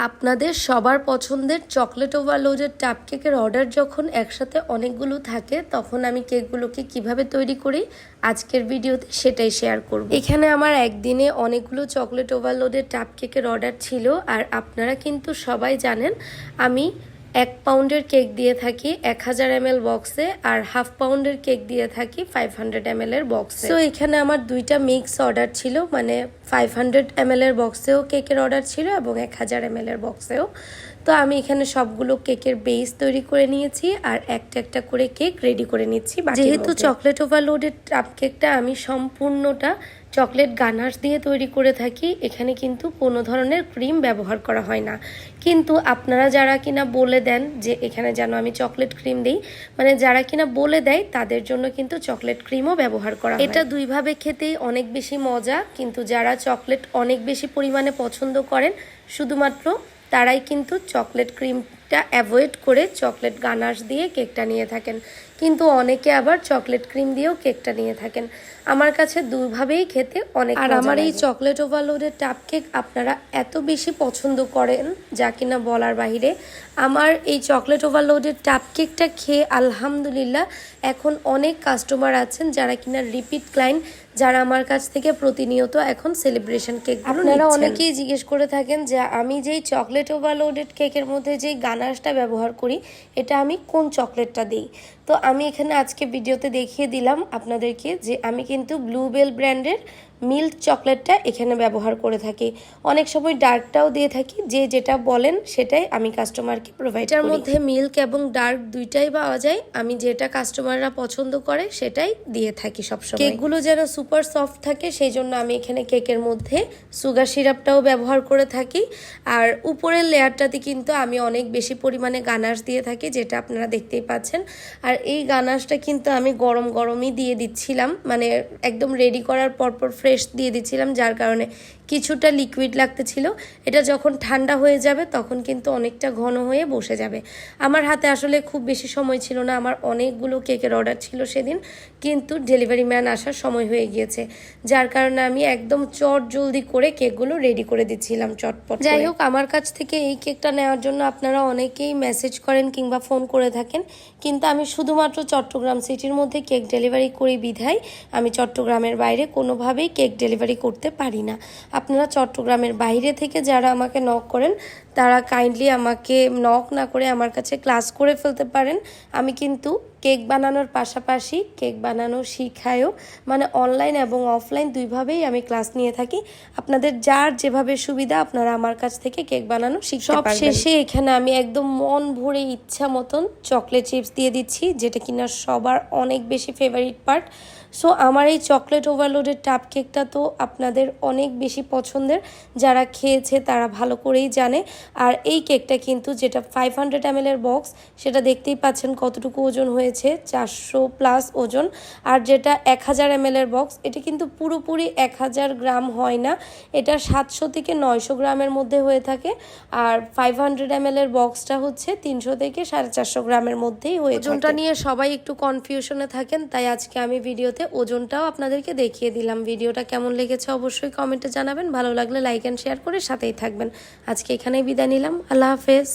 আপনাদের সবার পছন্দের চকলেট ওভারলোডের টাপ কেকের অর্ডার যখন একসাথে অনেকগুলো থাকে তখন আমি কেকগুলোকে কিভাবে তৈরি করি আজকের ভিডিওতে সেটাই শেয়ার করব। এখানে আমার একদিনে অনেকগুলো চকলেট ওভারলোডের টাপ কেকের অর্ডার ছিল। আর আপনারা কিন্তু সবাই জানেন আমি 1 পাউন্ডের কেক দিয়ে থাকি 1000 ml বক্সে, আর হাফ পাউন্ডের কেক দিয়ে থাকি 500 ml এর বক্সে। তো এখানে আমার দুইটা মিক্স অর্ডার ছিল, মানে 500 ml এর বক্সেও কেকের অর্ডার ছিল এবং 1000 ml এর বক্সেও। তো আমি এখানে সবগুলো কেকের বেস তৈরি করে নিয়েছি আর একটা একটা করে কেক রেডি করে নিচ্ছি। যেহেতু চকলেট ওভারলোডের কাপ কেকটা আমি সম্পূর্ণটা চকলেট গানাশ দিয়ে তৈরি করে থাকি, এখানে কিন্তু কোনো ধরনের ক্রিম ব্যবহার করা হয় না। কিন্তু আপনারা যারা কিনা বলে দেন যে এখানে যেন আমি চকলেট ক্রিম দিই, মানে যারা কিনা বলে দেয় তাদের জন্য কিন্তু চকলেট ক্রিমও ব্যবহার করা হয়। এটা দুইভাবে খেতেই অনেক বেশি মজা, কিন্তু যারা চকলেট অনেক বেশি পরিমাণে পছন্দ করেন শুধুমাত্র তারাই কিন্তু চকলেট ক্রিমটা অ্যাভয়েড করে চকলেট গানাশ দিয়ে কেকটা নিয়ে থাকেন। কিন্তু অনেকে আবার চকলেট ক্রিম দিয়েও কেকটা নিয়ে থাকেন। আমার কাছে দুইভাবেই খেতে অনেক। আর আমার এই চকলেট ওভারলোডের টাপ কেক আপনারা এত বেশি পছন্দ করেন যা কিনা বলার বাহিরে। আমার এই চকলেট ওভারলোডের টাপ কেকটা খেয়ে আলহামদুলিল্লাহ এখন অনেক কাস্টমার আছেন যারা কিনা রিপিট ক্লায়েন্ট, যারা আমার কাছ থেকে প্রতিনিয়ত এখন সেলিব্রেশন কেক। আপনারা অনেকেই জিজ্ঞেস করে থাকেন যে আমি যেই চকলেট ওভারলোডেড কেকের মধ্যে যেই গানাশটা ব্যবহার করি এটা আমি কোন চকলেটটা দিই। তো আমি এখানে আজকে ভিডিওতে দেখিয়ে দিলাম আপনাদেরকে যে আমি কিন্তু ব্লুবেল ব্র্যান্ডের মিল্ক চকলেটটা এখানে ব্যবহার করে থাকি। অনেক সময় ডার্কটাও দিয়ে থাকি, যে যেটা বলেন সেটাই আমি কাস্টমারকে প্রোভাইড করি। এর মধ্যে মিল্ক এবং ডার্ক দুইটাই পাওয়া যায়, আমি যেটা কাস্টমাররা পছন্দ করে সেটাই দিয়ে থাকি সবসময়। কেকগুলো যেন সুপার সফট থাকে সেই জন্য আমি এখানে কেকের মধ্যে সুগার সিরাপটাও ব্যবহার করে থাকি। আর উপরের লেয়ারটাতে কিন্তু আমি অনেক বেশি পরিমাণে গানাশ দিয়ে থাকি, যেটা আপনারা দেখতেই পাচ্ছেন। আর এই গানাশটা কিন্তু আমি গরম গরমই দিয়ে দিচ্ছিলাম, মানে একদম রেডি করার পরপর ফ্রেশ দিয়ে দিচ্ছিলাম, যার কারণে কিছুটা লিকুইড লাগতেছিল। এটা যখন ঠান্ডা হয়ে যাবে তখন কিন্তু অনেকটা ঘন হয়ে বসে যাবে। আমার হাতে আসলে খুব বেশি সময় ছিল না, আমার অনেকগুলো কেকের অর্ডার ছিল সেদিন, কিন্তু ডেলিভারি ম্যান আসার সময় হয়ে গিয়েছে, যার কারণে আমি একদম চট জলদি করে কেকগুলো রেডি করে দিচ্ছিলাম চটপট। যাই হোক, আমার কাছ থেকে এই কেকটা নেওয়ার জন্য আপনারা অনেকেই মেসেজ করেন কিংবা ফোন করে থাকেন, কিন্তু আমি শুধুমাত্র চট্টগ্রাম সিটির মধ্যে কেক ডেলিভারি করি বিধায় আমি চট্টগ্রামের বাইরে কোনোভাবেই কেক ডেলিভারি করতে পারি না। আপনারা চট্টগ্রামের বাইরে থেকে যারা আমাকে নক করেন তারা কাইন্ডলি আমাকে নক না করে আমার কাছে ক্লাস করে ফেলতে পারেন। আমি কিন্তু কেক বানানোর পাশাপাশি কেক বানানো শিখায়ও, মানে অনলাইন এবং অফলাইন দুইভাবেই আমি ক্লাস নিয়ে থাকি। আপনাদের যার যেভাবে সুবিধা আপনারা আমার কাছ থেকে কেক বানানো শিখতে পারবেন। শেষে এখানে আমি একদম মন ভরে ইচ্ছা মতন চকলেট চিপস দিয়ে দিচ্ছি, যেটা কিনা সবার অনেক বেশি ফেভারিট পার্ট। সো আমার এই চকলেট ওভারলোডের টাপ কেকটা তো আপনাদের অনেক বেশি পছন্দের, যারা খেয়েছে তারা ভালো করেই জানে। আর এই কেকটা কিন্তু যেটা 500 ml এর বক্স, সেটা দেখতেই পাচ্ছেন কতটুকু ওজন হয়েছে, 400+ ওজন। আর যেটা 1000 ml এর বক্স, এটা কিন্তু পুরোপুরি 1000 গ্রাম হয় না, এটা 700 থেকে 900 গ্রামের মধ্যে হয়ে থাকে। আর 500 ml এর বক্সটা হচ্ছে 300 থেকে 450 গ্রামের মধ্যেই হয়ে থাকে। ওজনটা নিয়ে সবাই একটু কনফিউশনে থাকেন, তাই আজকে আমি ভিডিওতে ওজনটাও আপনাদেরকে দেখিয়ে দিলাম। ভিডিওটা কেমন লেগেছে অবশ্যই কমেন্টে জানাবেন, ভালো লাগলে লাইক এন্ড শেয়ার করে সাথেই থাকবেন। আজকে এখানেই বিদায় নিলাম, আল্লাহ হাফেজ।